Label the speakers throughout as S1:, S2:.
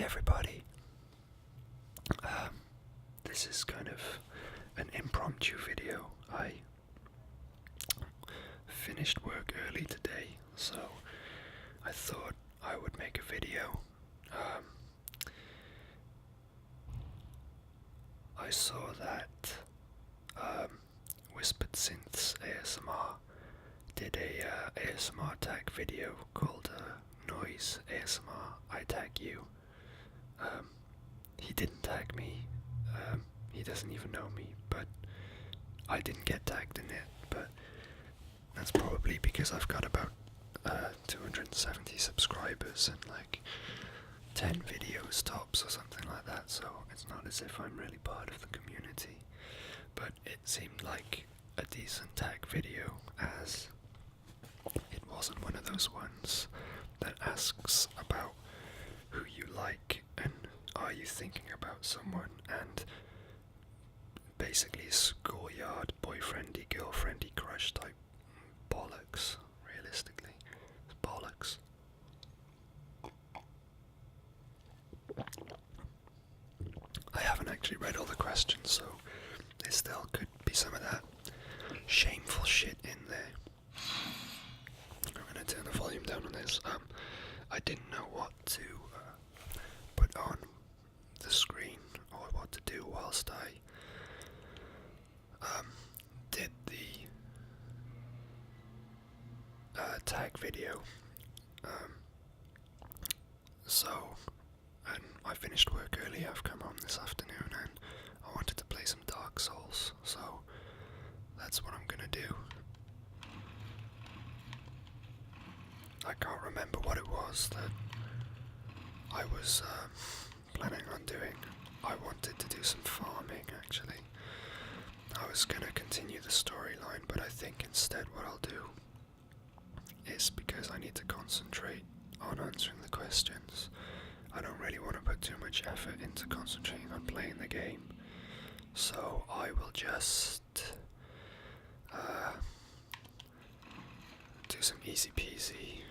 S1: everybody. This is kind of an impromptu video. I finished work early today, so I thought I would make a video. I saw that Whispered Synths ASMR did a ASMR tag video called Noise ASMR I Tag You. He didn't tag me, he doesn't even know me, but I didn't get tagged in it, but that's probably because I've got about 270 subscribers and like 10 videos tops or something like that, so it's not as if I'm really part of the community, but it seemed like a decent tag video, as it wasn't one of those ones that asks about who you like and are you thinking about someone, and basically schoolyard boyfriendy girlfriendy crush type bollocks. Realistically, it's bollocks. I haven't actually read all the questions, so there still could be some of that shameful shit in there. I'm gonna turn the volume down on this. I didn't know what to put on the screen or what to do whilst I did the tag video. And I finished work early. I've come home this afternoon and I wanted to play some Dark Souls, so that's what I'm gonna do. I can't remember what it was that I was planning on doing. I wanted to do some farming, actually. I was gonna continue the storyline, but I think instead what I'll do is, because I need to concentrate on answering the questions, I don't really want to put too much effort into concentrating on playing the game, so I will just do some easy peasy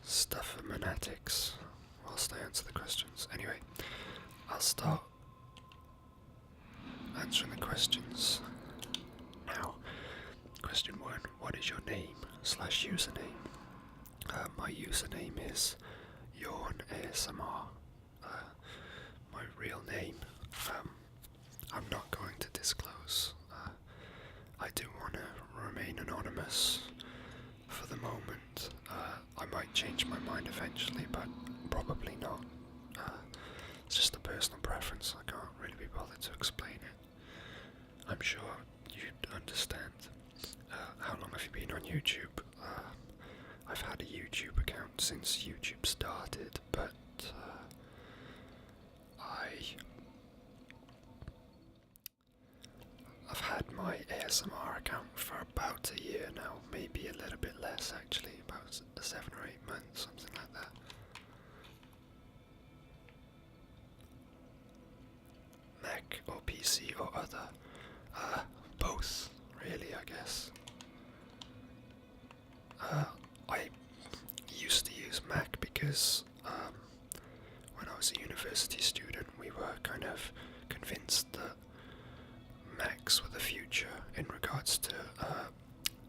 S1: stuff for monatics whilst I answer the questions. Anyway, I'll start answering the questions now. Question 1. What is your name / username? My username is Yawn ASMR. My real name, I'm not going to disclose. I do want to remain anonymous for the moment. I might change my mind eventually, but probably not. It's just a personal preference. I can't really be bothered to explain it. I'm sure you'd understand. How long have you been on YouTube? I've had a YouTube account since YouTube started, but I've had my ASMR account for about a year now, maybe a little bit less actually, about 7 or 8 months, something like that. Mac or PC or other? Both, really, I guess. I used to use Mac because when I was a university student we were kind of convinced that Macs were the future in regards to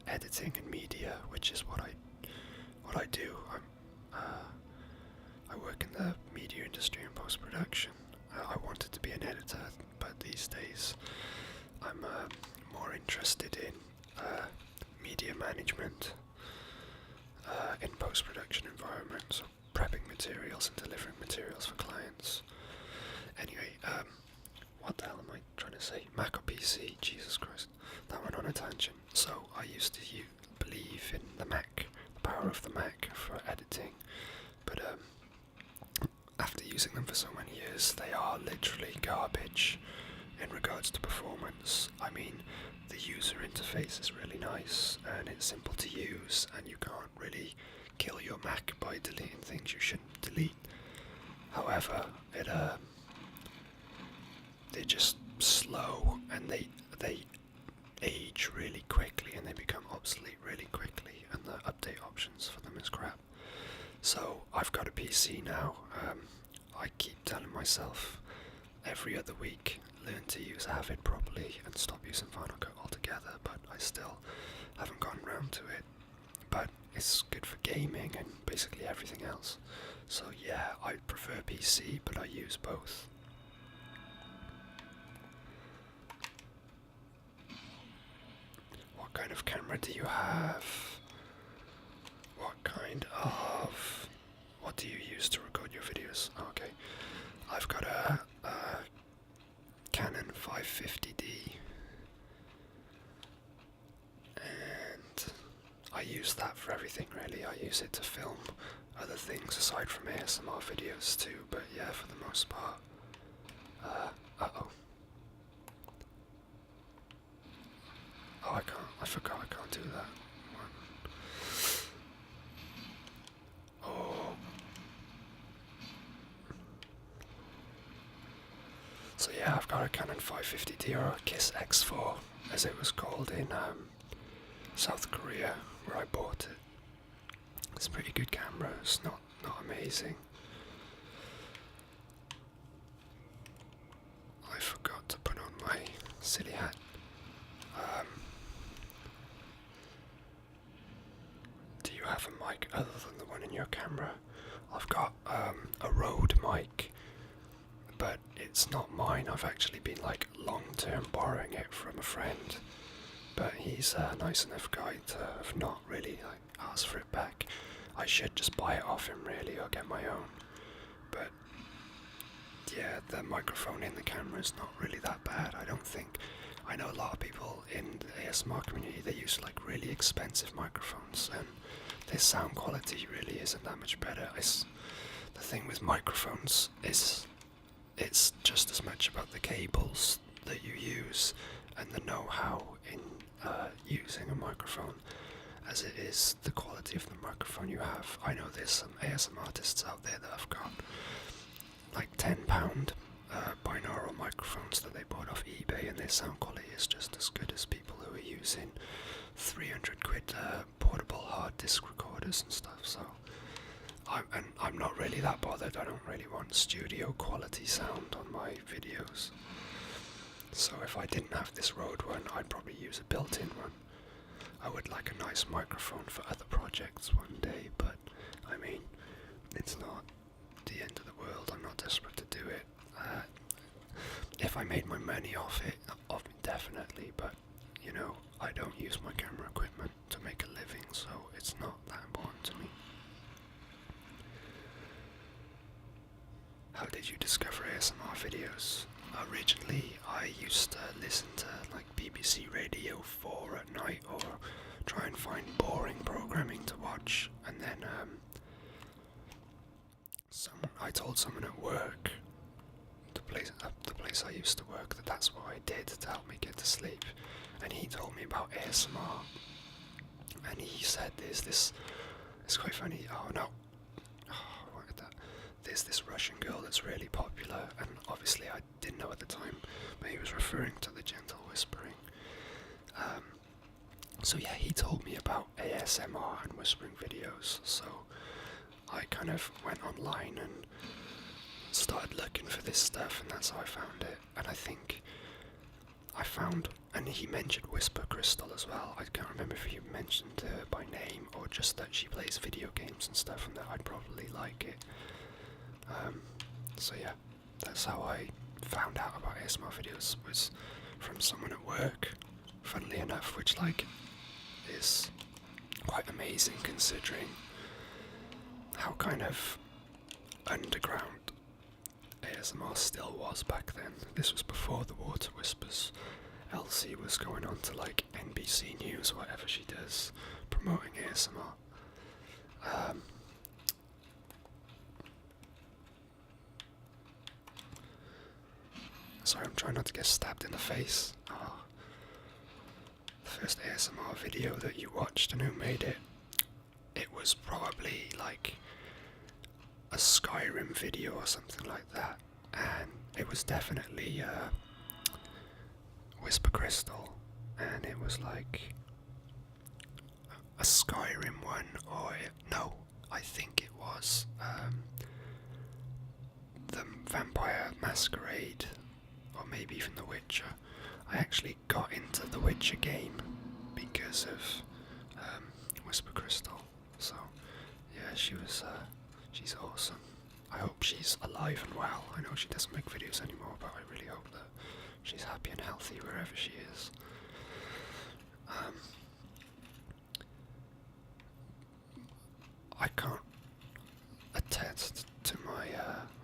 S1: editing and media, which is what I do. I work in the media industry and post-production. I wanted to be an editor, but these days I'm more interested in media management in post-production environments, so prepping materials and delivering materials for clients. Anyway, what the hell am I trying to say? Mac or PC? Jesus Christ, that went on a tangent. So I used to believe in the Mac, the power of the Mac for editing, but after using them for so many years, they are literally garbage in regards to performance. I mean, the user interface is really nice and it's simple to use, and you can't really kill your Mac by deleting things you shouldn't delete. However, they're just slow and they age really quickly and they become obsolete really quickly, and the update options for them is crap. So I've got a PC now. I keep telling myself every other week, learn to use Avid properly and stop using Final Cut altogether, but I still haven't gotten round to it. But it's good for gaming and basically everything else. So yeah, I prefer PC, but I use both. What kind of camera do you have? What do you use to record your videos? Okay, I've got a Canon 550D, and I use that for everything really. I use it to film other things aside from ASMR videos too, but yeah, for the most part. Oh, I forgot I can't do that. Oh. So yeah, I've got a Canon 550D, or a KISS X4 as it was called in South Korea, where I bought it. It's a pretty good camera. It's not amazing. I forgot to put on my silly hat. Do you have a mic other than the one in your camera? I've got a Rode mic, but it's not mine. I've actually been like long-term borrowing it from a friend, but he's a nice enough guy to have not really asked for it back. I should just buy it off him really, or get my own. But yeah, the microphone in the camera is not really that bad, I don't think. I know a lot of people in the ASMR community, they use like really expensive microphones, and their sound quality really isn't that much better. The thing with microphones is it's just as much about the cables that you use and the know-how in using a microphone as it is the quality of the microphone you have. I know there's some ASMR artists out there that have got like £10 binaural microphones that they bought off eBay, and their sound quality is just as good as people who are using 300 quid portable hard disk recorders and stuff. So I'm not really that bothered. I don't really want studio quality sound on my videos. So if I didn't have this Rode one, I'd probably use a built-in one. I would like a nice microphone for other projects one day, but I mean, it's not the end of the world. I'm not desperate to do it. If I made my money off it, definitely, but you know, I don't use my camera equipment to make a living, so it's not that important to me. How did you discover ASMR videos? Originally, I used to listen to like BBC Radio 4 at night, or try and find boring programming to watch, and then I told someone at work, the place I used to work, that's what I did to help me get to sleep, and he told me about ASMR, and he said there's this, it's quite funny, there's this Russian girl that's really popular, and obviously I didn't know at the time, but he was referring to the gentle whispering. So yeah, he told me about ASMR and whispering videos, so I kind of went online and started looking for this stuff, and that's how I found it. And I think I found, and he mentioned Whisper Crystal as well. I can't remember if he mentioned her by name or just that she plays video games and stuff, and that I'd probably like it. So yeah, that's how I found out about ASMR videos, was from someone at work, funnily enough, which like is quite amazing considering how kind of underground ASMR still was back then. This was before the Water Whispers. Elsie was going on to like NBC News, whatever she does, promoting ASMR. Sorry, I'm trying not to get stabbed in the face. The first ASMR video that you watched, and who made it? It was probably like a Skyrim video or something like that, and it was definitely Whisper Crystal, and it was like a Skyrim one, or no, I think it was the Vampire Masquerade, or maybe even The Witcher. I actually got into the Witcher game because of Whisper Crystal. So yeah, she's awesome. I hope she's alive and well. I know she doesn't make videos anymore, but I really hope that she's happy and healthy wherever she is. I can't attest to my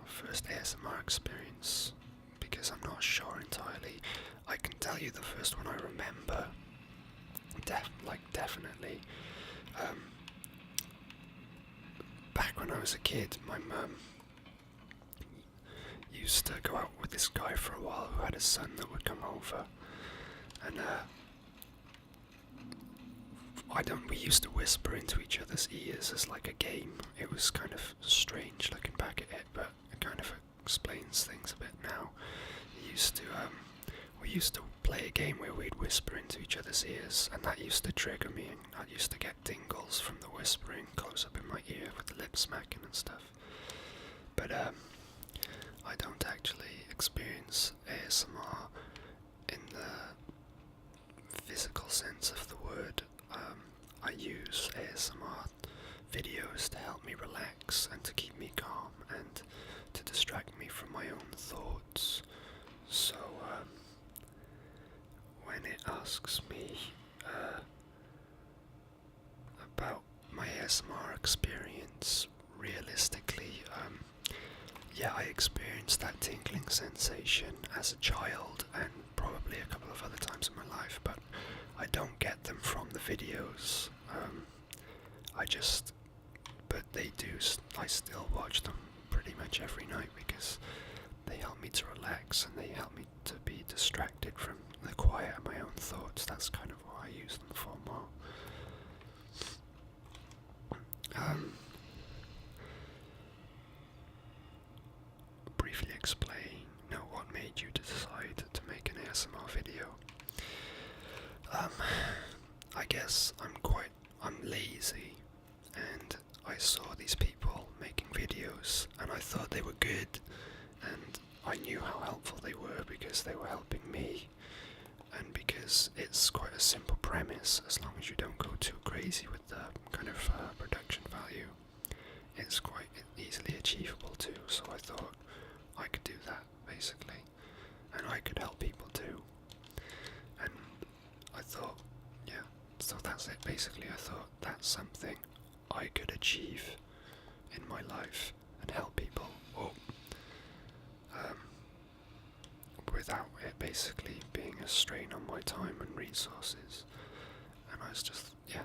S1: first ASMR experience because I'm not sure entirely. I can tell you the first one I remember, definitely. Back when I was a kid, my mum used to go out with this guy for a while who had a son that would come over, and we used to whisper into each other's ears as like a game. It was kind of strange looking back at it, but it kind of explains things a bit now. We used to play a game where we'd whisper into each other's ears, and that used to trigger me, and I used to get tingles from the whispering close up in my ear with the lip smacking and stuff. But I don't actually experience ASMR in the physical sense of the word. I use ASMR videos to help me relax and to keep me calm and to distract me from my own thoughts. So when it asks me about my ASMR experience, realistically, yeah, I experienced that tingling sensation as a child and probably a couple of other times in my life, but I don't get them from the videos. But they do, I still watch them pretty much every night because they help me to relax and they help me to be distracted from the quiet of my own thoughts. That's kind of what I use them for more. Briefly explain, what made you decide to make an ASMR video? I guess I'm lazy, and I saw these people making videos and I thought they were good, and I knew how helpful they were because they were helping me, and because it's quite a simple premise. As long as you don't go too crazy with the kind of production value, it's quite easily achievable too. So I thought I could do that basically, and I could help people too. And I thought, yeah, so that's it basically. I thought that's something I could achieve in my life and help people, without it basically being a strain on my time and resources. And I was just, yeah,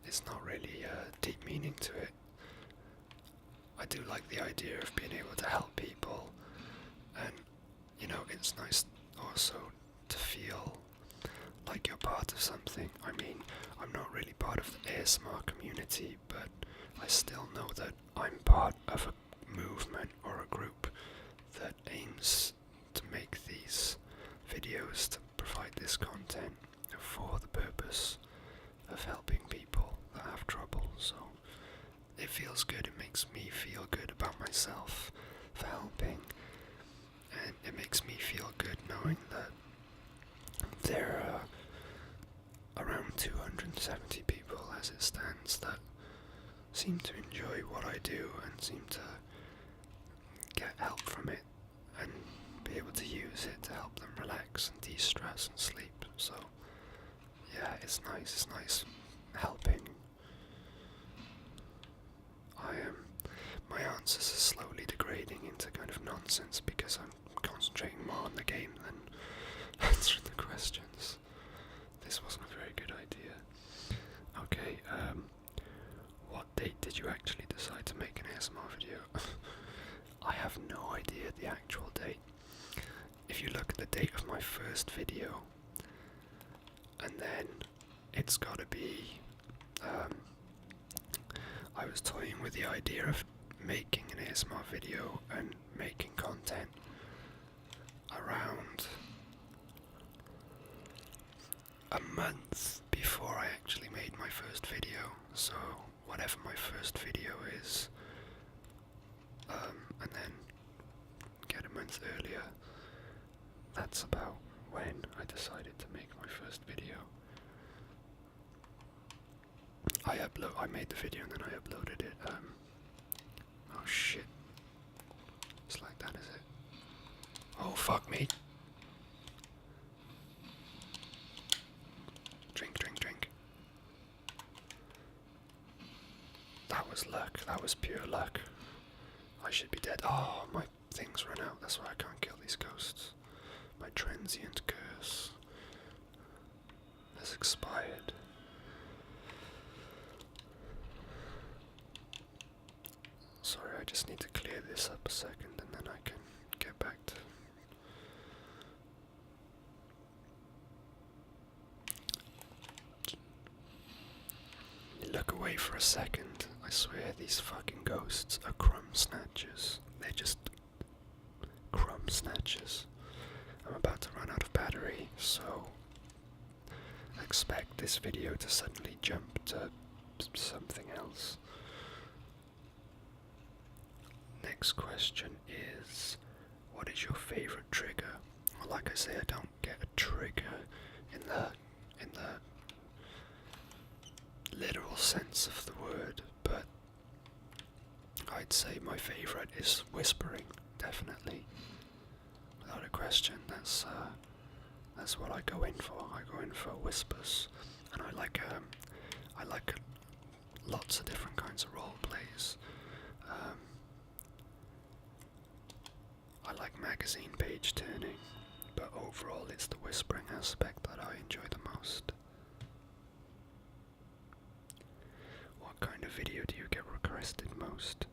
S1: it's not really a deep meaning to it. I do like the idea of being able to help people, and it's nice also to feel like you're part of something. I mean, I'm not really part of the ASMR community, but I still know that I'm part of a movement or a group that aims to make these videos, to provide this content for the purpose of helping people that have trouble. So it feels good, it makes me feel good about myself for helping, and it makes me feel good knowing that there are around 270 people as it stands that seem to enjoy what I do and seem to get help from it and be able to use it to help them relax and de-stress and sleep. So yeah, it's nice helping. My answers are slowly degrading into kind of nonsense because I'm concentrating more on the game than answering the questions. This wasn't a very good idea. Okay, what date did you actually decide to make an ASMR video? I have no idea the actual date. If you look at the date of my first video, and then it's gotta be, I was toying with the idea of making an ASMR video and making content around a month before I actually made my first video, so whatever my first video is, and then get a month earlier, that's about when I decided to make my first video. I made the video and then I uploaded it. Oh shit. It's like that, is it? Oh fuck me. Drink, drink, drink. That was luck. That was pure luck. I should be dead. Oh, my things run out. That's why I can't kill these ghosts. My transient curse has expired. Sorry, I just need to clear this up a second and then I can get back to... You look away for a second, I swear these fucking ghosts are crumb snatchers. They're just crumb snatchers. I'm about to run out of battery, so expect this video to suddenly jump to something else. Next question is, what is your favourite trigger? Well, like I say, I don't get a trigger in the literal sense of the word, but I'd say my favourite is whispering, definitely. Without a question, that's what I go in for. I go in for whispers, and I like lots of different kinds of role plays. I like magazine page turning, but overall it's the whispering aspect that I enjoy the most. What kind of video do you get requested most?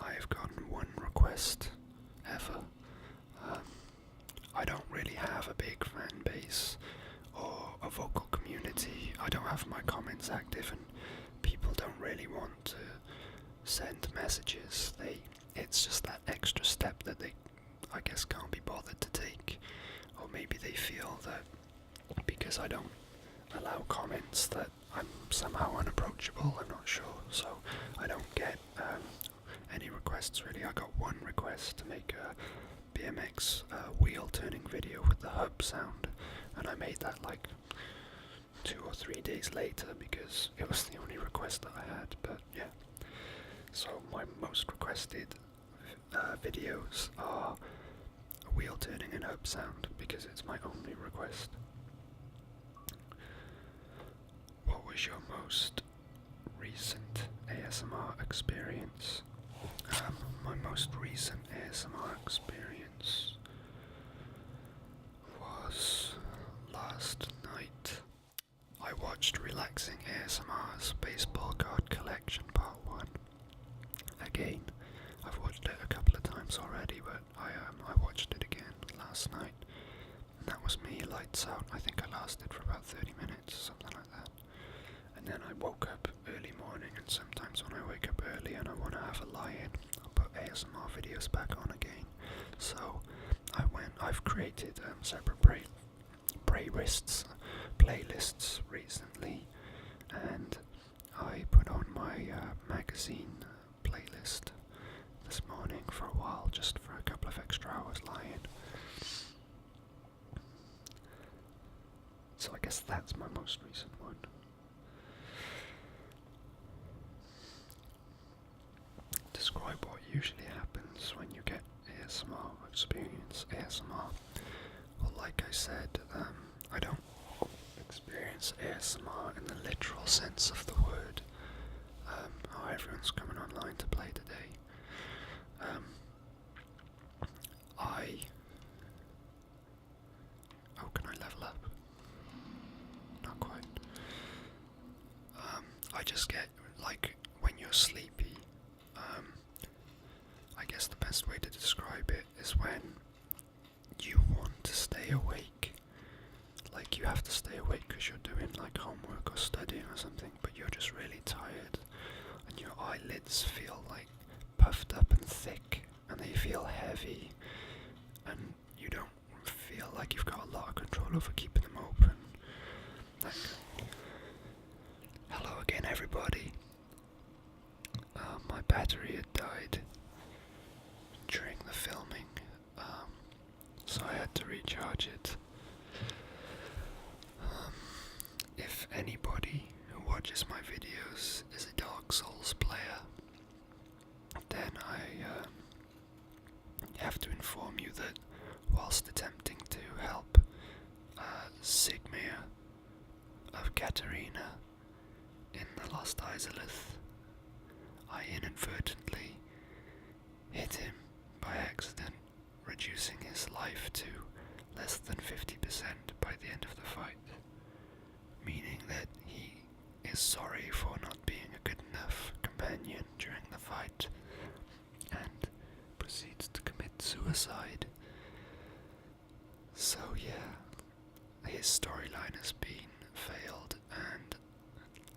S1: I've gotten one request ever. I don't really have a big fan base or a vocal community. I don't have my comments active and people don't really want to send messages. It's just that extra step that they, I guess, can't be bothered to take, or maybe they feel that because I don't allow comments that I'm somehow unapproachable. I'm not sure, so I don't get any requests really. I got one request to make a BMX wheel turning video with the hub sound, and I made that like 2 or 3 days later because it was the only request that I had. But yeah, so my most requested videos are wheel turning and hub sound because it's my only request. What was your most recent ASMR experience? My most recent ASMR experience was last night. I watched Relaxing ASMR's Baseball Card Collection Part 1. Again, I've watched it a couple of times already, but I watched it again last night. And that was me, lights out. I think I lasted for about 30 minutes, something like that. And then I woke up early morning, and sometimes when I wake up early and I want to have a lie-in, I'll put ASMR videos back on again. So I've created separate playlists recently, and I put on my magazine playlist this morning for a while, just for a couple of extra hours lying. So I guess that's my most recent one. Describe what usually happens when you get ASMR, experience ASMR. Well, like I said, I don't experience ASMR in the literal sense of the word. Oh, everyone's coming online to play today. Oh, can I level up? Not quite. I just get, like, when you're sleepy, I guess the best way to describe it is when you want to stay awake. Like, you have to stay awake because you're doing, like, homework or studying or something, but you're just really tired, and your eyelids feel, like, puffed up and thick, and they feel heavy, and you don't feel like you've got a lot of control over keeping them open. anybody who watches my videos is a Dark Souls player, then I have to inform you that whilst attempting to help Sigmir of Katarina in the Lost Izalith, I inadvertently hit him by accident, reducing his life to less than 50% by the end of the fight, meaning that he is sorry for not being a good enough companion during the fight, and proceeds to commit suicide. So yeah, his storyline has been failed, and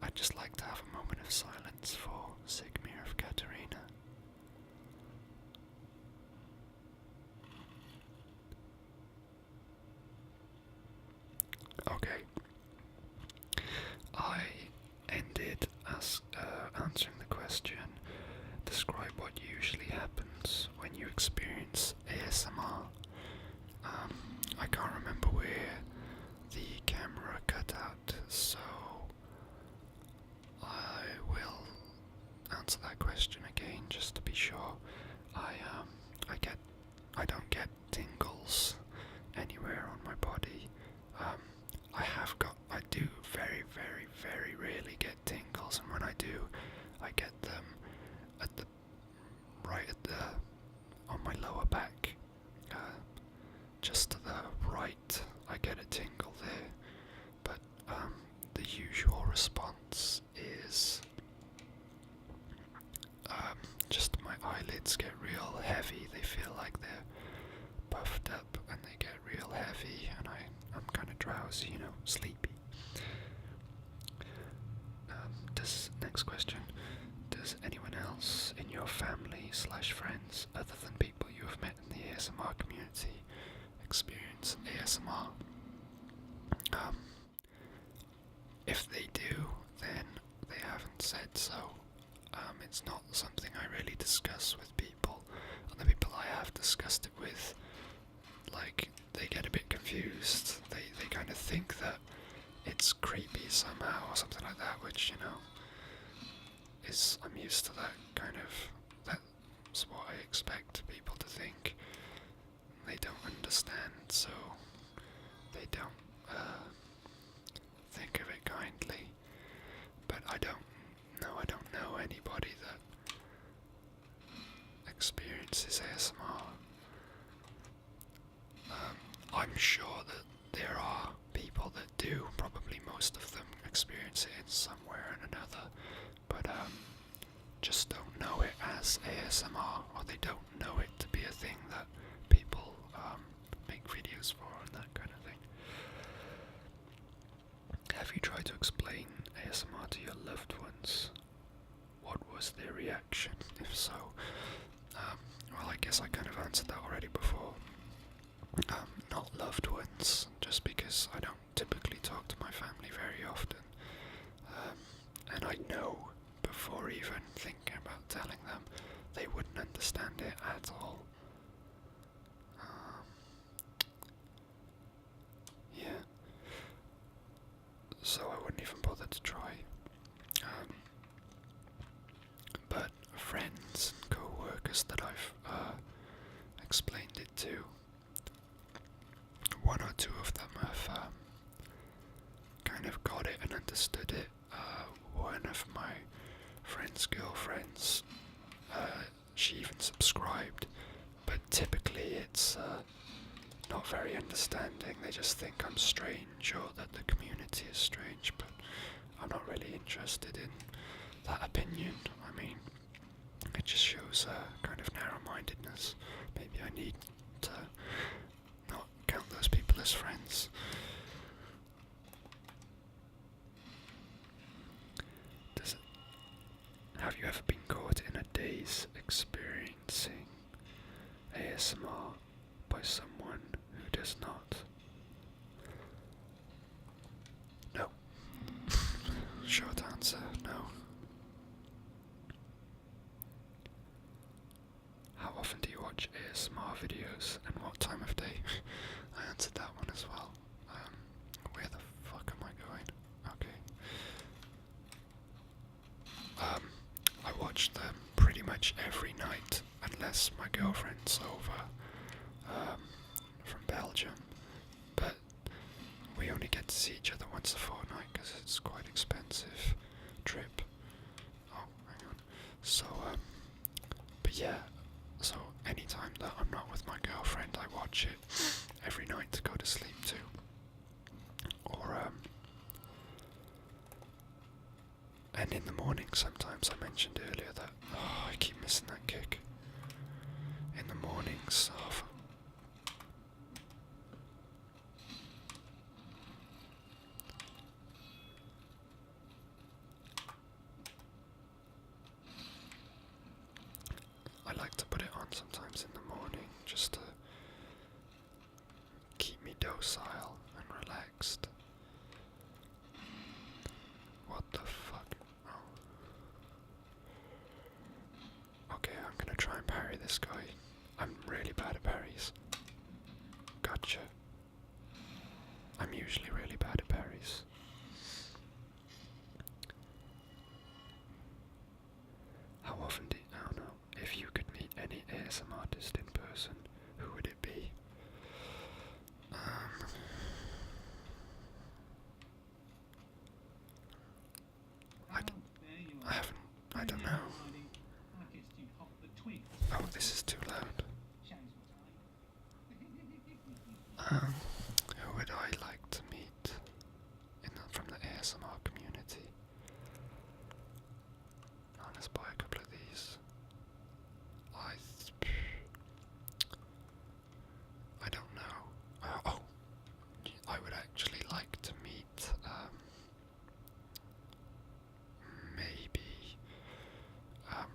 S1: I'd just like to have a moment of silence for Sigmir of Katarina. Okay. I ended answering the question, describe what usually happens when you experience ASMR. I can't remember where the camera cut out, so I will answer that question again just to be sure. I don't get tingles anywhere on my body. I do very, very, very rarely get tingles, and when I do, I get them on my lower back, just to the right. I get a tingle there, but the usual response is just my eyelids get real heavy. They feel like they're puffed up, and they get real heavy, and I'm kind of drowsy, sleepy. Next question. Does anyone else in your family/friends, other than people you have met in the ASMR community, experience ASMR? If they do, then they haven't said so. It's not something I really discuss with people. And the people I have discussed it with, they get a bit confused. They kind of think that it's creepy somehow or something like that, which, I'm used to that kind of, that's what I expect people to think. They don't understand, so they don't think of it kindly. But I don't know anybody that experiences ASMR. I'm sure that there are people that do, probably most of them experience it in some way or another, but just don't know it as ASMR, or they don't know it to be a thing that people make videos for and that kind of thing. Have you tried to explain ASMR to your loved ones? What was their reaction, if so? Well, I guess I kind of answered that already before. Not loved ones, just because I don't typically talk to my family very often. And I know, before even thinking about telling them, they wouldn't understand it at all. Yeah. So I wouldn't even bother to try. But friends and co-workers that I've explained it to, one or two of them have kind of got it and understood it. One of my friend's girlfriends, she even subscribed, but typically it's not very understanding. They just think I'm strange, or that the community is strange, but I'm not really interested in that opinion. I mean, it just shows kind of narrow-mindedness. Maybe I need to not count those people as friends. Have you ever been caught in a daze experiencing ASMR by someone who does not? No. Short answer, no. How often do you watch ASMR videos, and what time of day? I answered that one as well. Where the fuck am I going? Okay. watch them pretty much every night, unless my girlfriend's over from Belgium. But we only get to see each other once a fortnight because it's quite expensive trip. Oh, hang on. So, but yeah, so anytime that I'm not with my girlfriend, I watch it every night to go to sleep too. Or, and in the morning sometimes. I mentioned earlier that, oh, I keep missing that kick. In the mornings, I like to put it on sometimes in the morning just to keep me docile and relaxed. What the fuck? Oh. Okay, I'm gonna try and parry this guy. I'm really bad at parries. Gotcha. I'm usually really bad at parries. How often do you, I don't know, if you could meet any ASM artist in person, who would it be? I don't know. Oh, this is too loud. Who would I like to meet from the ASMR community? Oh, let's buy a couple of these. I don't know. Oh, I would actually like to meet maybe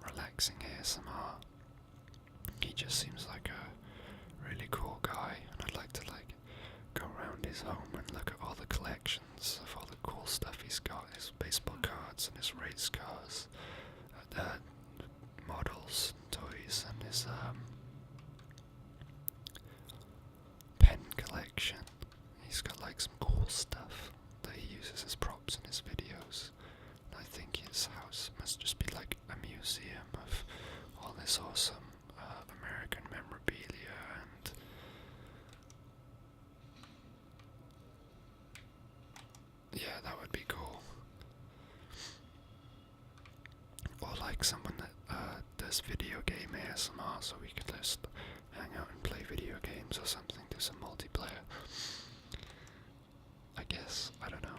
S1: Relaxing ASMR. He just seems like a really cool guy, and I'd like to go around his home and look at all the collections of all the cool stuff he's got, his baseball cards and his race cars, models, toys, and his pen collection. He's got some cool stuff that he uses as props in his videos. I think his house must just be like a museum of all this awesome American memorabilia and yeah, that would be cool. Or someone that does video game ASMR, so we could just hang out and play video games or something, do some multiplayer. I guess, I don't know.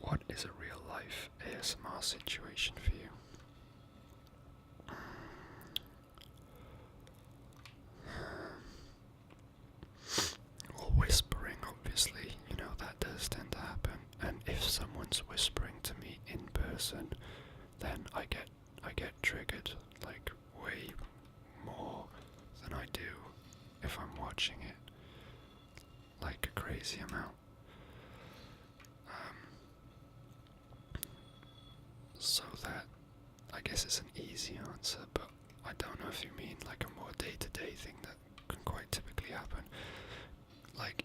S1: What is a real life ASMR situation for you? Well, whispering, obviously, that does tend to happen. And if someone's whispering to me in person, then I get triggered way more than I do if I'm watching it, like a crazy amount. So that, I guess it's an easy answer, but I don't know if you mean a more day-to-day thing that can quite typically happen.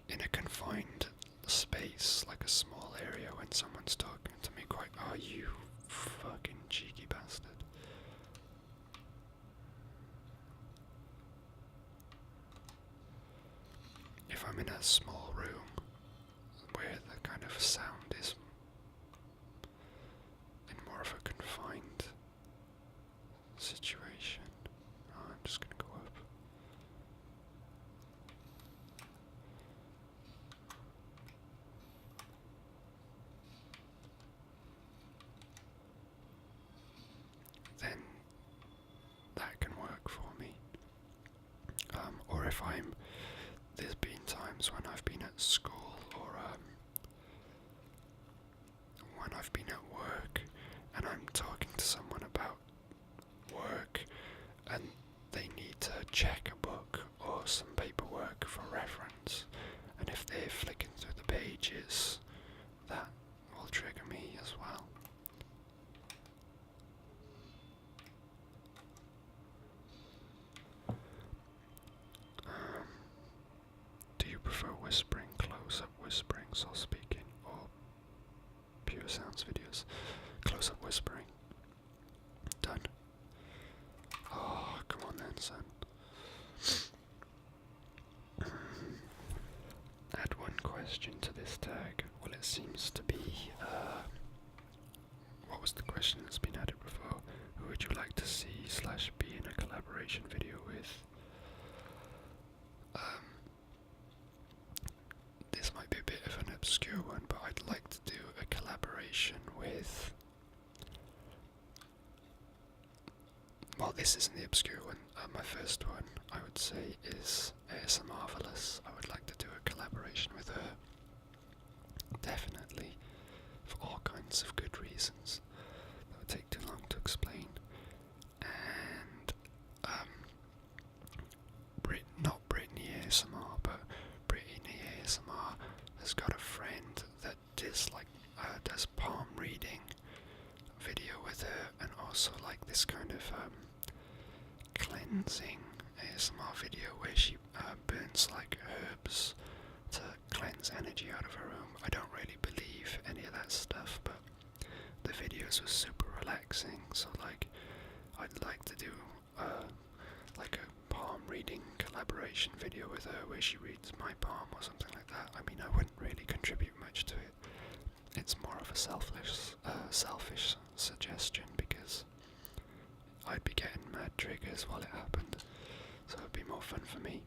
S1: In a confined space, a small area, when someone's talking to me quite, oh, you fucking cheeky bastard. If I'm in a small room where the kind of sound is in more of a confined situation, I'm just gonna go up. Then that can work for me. Or if there's been times when I've been at school or when I've been at work and I'm talking to someone about work and they need to check a book or some paperwork for reference, and if they're flicking through the pages, that will trigger me as well. Do you prefer whispering, close-up whispering? seems to be, what was the question that's been added before? Who would you like to see / be in a collaboration video with? This might be a bit of an obscure one, but I'd like to do a collaboration with... Well, this isn't the obscure one. My first one, I would say, is ASMR Marvelous. I would like to do a collaboration with her. Definitely. For all kinds of good reasons. That would take too long to explain. And, not Brittany ASMR, but Brittany ASMR has got a friend that does palm reading video with her, and also like this kind of cleansing ASMR video where she burns like herbs to cleanse energy out of her room. I don't really believe any of that stuff, but the videos were super relaxing, so like I'd like to do like a palm reading collaboration video with her where she reads my palm or something like that. I mean, I wouldn't really contribute much to it. It's more of a selfish suggestion because I'd be getting mad triggers while it happened, so it'd be more fun for me.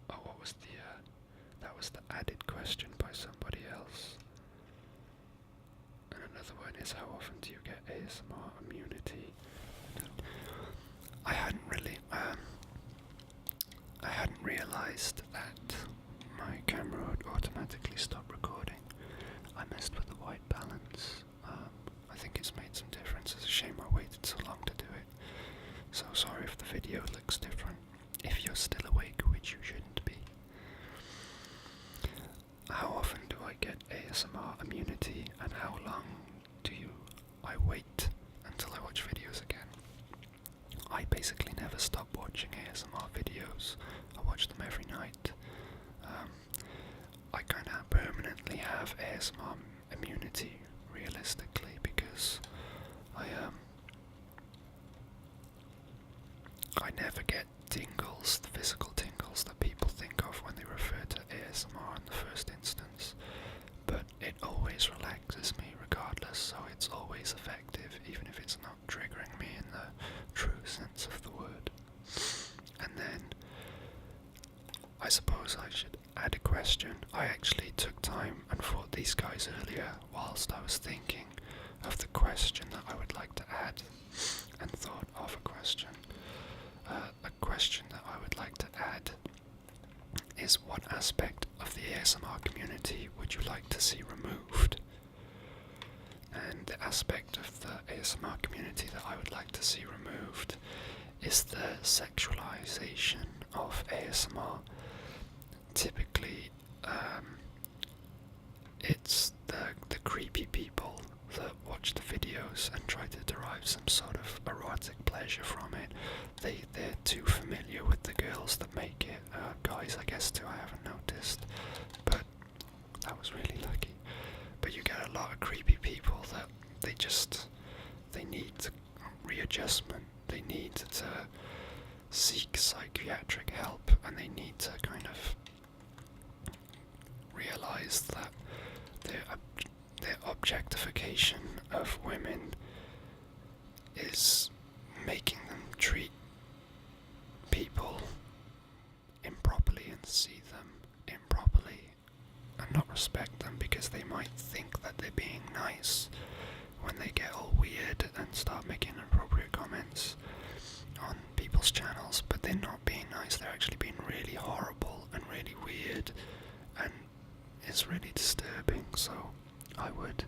S1: What was that was the added question by somebody else. And another one is, how often do you get ASMR immunity? I hadn't realised that my camera would automatically stop recording. I messed with the white balance. I think it's made some difference. It's a shame I waited so long to do it. So sorry if the video looks different. If you're still awake, which you shouldn't be. How often do I get ASMR immunity, and how long do I wait until I watch videos again? I basically never stop watching ASMR videos. I watch them every night. I kind of permanently have ASMR immunity, realistically, because I never get tingles, the physical tingles that people think of when they refer to ASMR in the first instance, but it always relaxes me regardless, so it's always effective, even if it's not triggering me in the true sense of the word. And then, I suppose I should add a question. I actually took time and fought these guys earlier whilst I was thinking of the question that I would like to add, and thought of a question. A question that I would like to add is, what aspect of the ASMR community would you like to see removed? And the aspect of the ASMR community that I would like to see removed is the sexualization of ASMR. Typically, it's the creepy people that watch the videos and try to derive some sort of erotic pleasure from it. They're too familiar with the girls that make it. Guys, I guess too, I haven't noticed, but that was really lucky. But you get a lot of creepy people that they need readjustment, they need to seek psychiatric help, and they need to kind of realize that their objectification of women is making them treat people improperly and see them improperly and not respect them, because they might think that they're being nice when they get all weird and start making inappropriate comments on people's channels, but they're not being nice, they're actually being really horrible and really weird, and it's really disturbing. So I would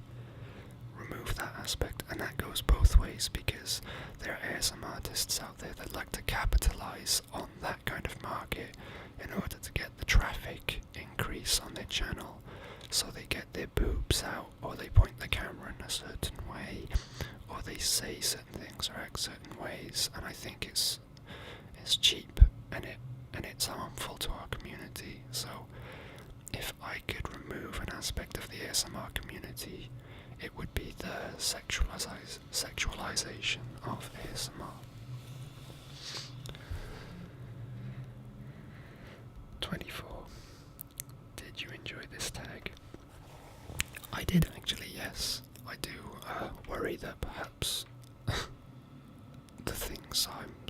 S1: remove that aspect, and that goes both ways, because there are ASM artists out there that like to capitalize on that kind of market in order to get the traffic increase on their channel. So they get their boobs out, or they point the camera in a certain way, or they say certain things or act certain ways, and I think it's cheap and it's harmful to our community. So if I could remove an aspect of the ASMR community, it would be the sexualization of ASMR. 24.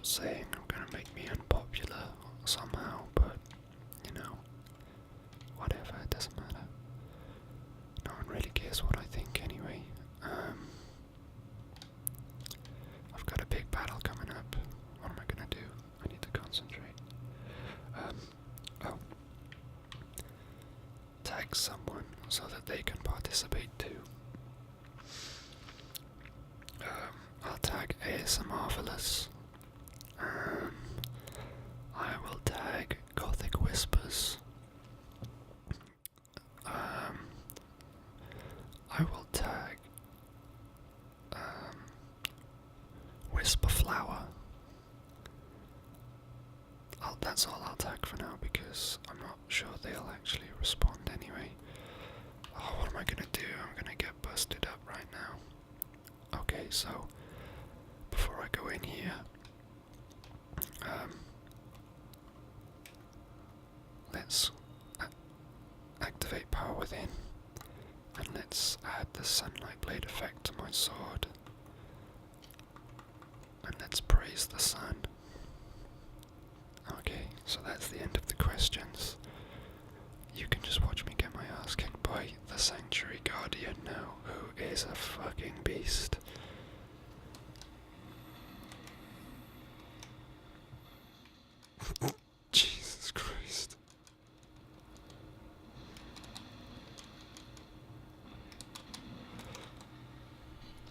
S1: not saying I'm gonna make me unpopular somehow, but you know, whatever, it doesn't matter. No one really cares what I think anyway. I've got a big battle coming up. What am I gonna do? I need to concentrate. Oh. Tag someone so that they can participate too. I'll tag ASMR Marvelous. I will tag Gothic Whispers. I will tag Whisper Flower. That's all I'll tag for now because I'm not sure they'll actually respond anyway. Oh, what am I gonna do? I'm gonna get busted up right now. Okay, so before I go in here, let's activate Power Within, and let's add the Sunlight Blade effect to my sword, and let's praise the sun. Okay, so that's the end of the questions. You can just watch me get my ass kicked by the Sanctuary Guardian now, who is a fucking beast. Jesus Christ.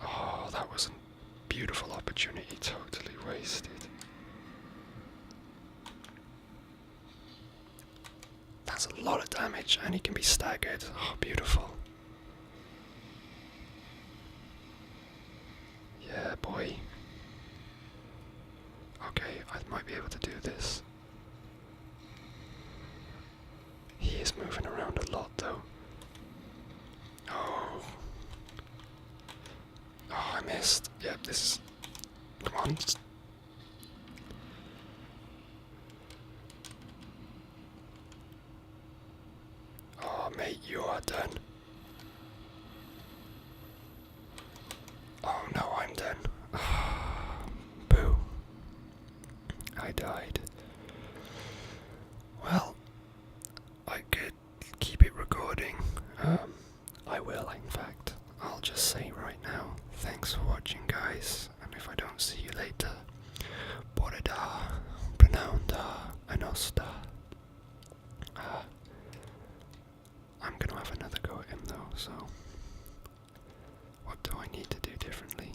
S1: Oh, that was a beautiful opportunity, totally wasted. That's a lot of damage, and he can be staggered. Oh, beautiful. Yeah, boy. Okay, I might be able to do this. He is moving around a lot, though. Oh. Oh, I missed. Yep, this is... Come on. Oh, mate, you are done. Oh, no, I'm done. Boo. I died. Well, I could keep it recording. I will, in fact. I'll just say right now, thanks for watching, guys, and if I don't see you later, Boreda, Prananda, Anosta. I'm gonna have another go at him though, so what do I need to do differently?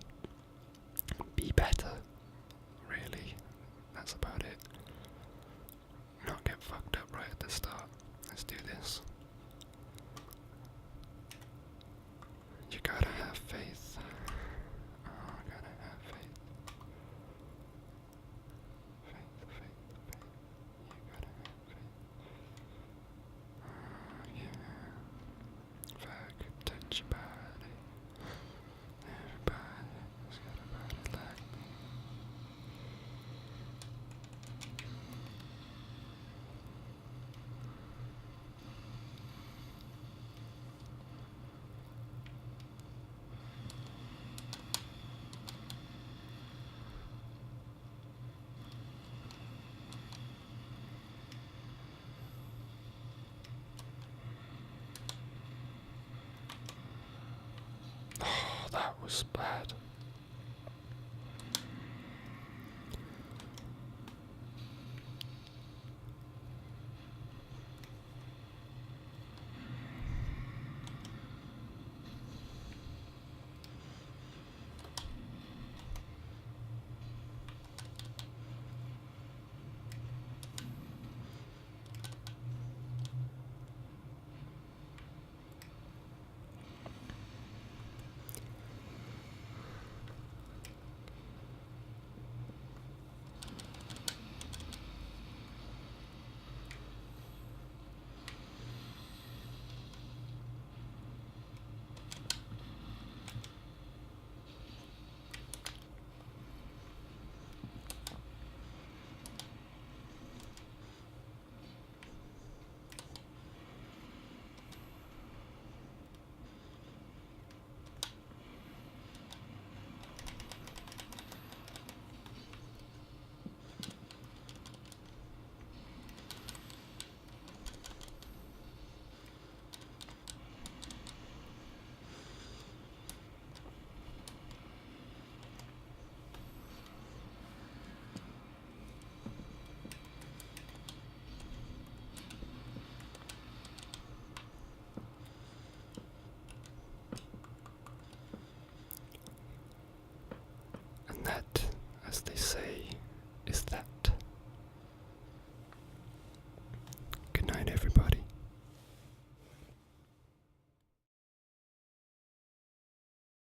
S1: Be better, really. That's about it. Not get fucked up right at the start. Let's do this. You gotta have faith. Oh, gotta have faith. Faith, faith, faith. You gotta have faith. Yeah. If I could touch your body, everybody's got a body like me. Oh, that was bad.